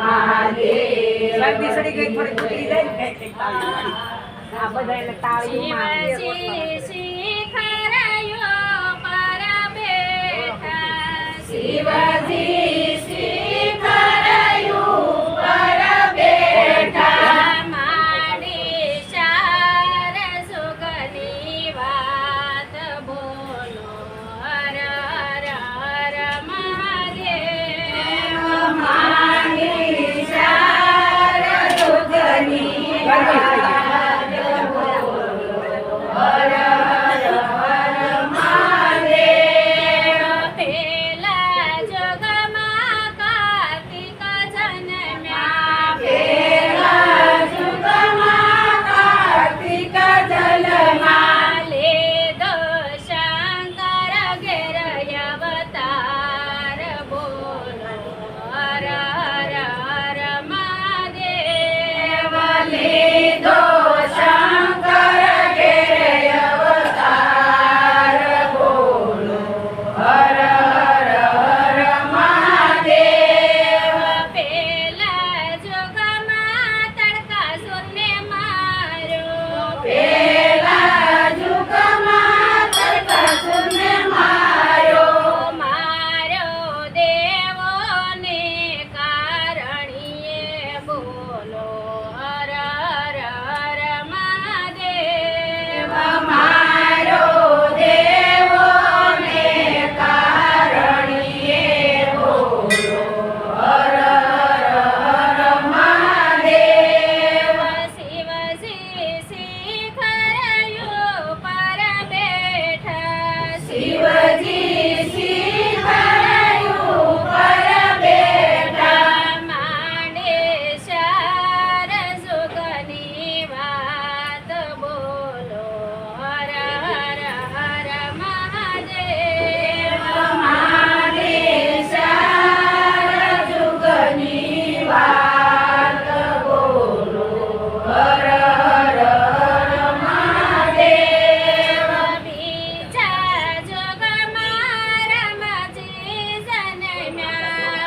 મહાદેવ શરદી સડી ગઈ થોડી ઉતરી જાય ને કઈક આ બધા એને તાળીમાં શિવજી શિખરયું પર બેઠા માડી ચાર સુગની વાત બોલો હર હર હર મહાદેવ માની ચાર સુગની વાત બોલો હર હર હર મહાદેવ પેલા જગમાં કાર્તિક જન્મ્યા પેલા જુગમાં કાર્તિક જલમાં લીધો શંકર ઘેર અવતાર બોલો હર હર હર મહાદેવ લીધો શંકર ઘેર અવતાર બોલો હર હર હર મહાદેવ પેલા જગમાં તડકાસુરને માર્યો પેલા જુગમાં તડકાસુરને માર્યો માર્યો દેવોને કારણીએ બોલો હર હર હર મહાદેવ મારો દેવોને કારણીએ બોલો હર હર હર મહાદેવ શિવજી શિખરયું પર બેઠા શિવજી શિખરયું પર બેઠા માંડે ચાર સુગની વાત બોલો હર હર હર મહાદેવ માની ચાર જુગની વાત બોલો હર હર હર મહાદેવ બીજા જગમાં રમજી જન્મ્યા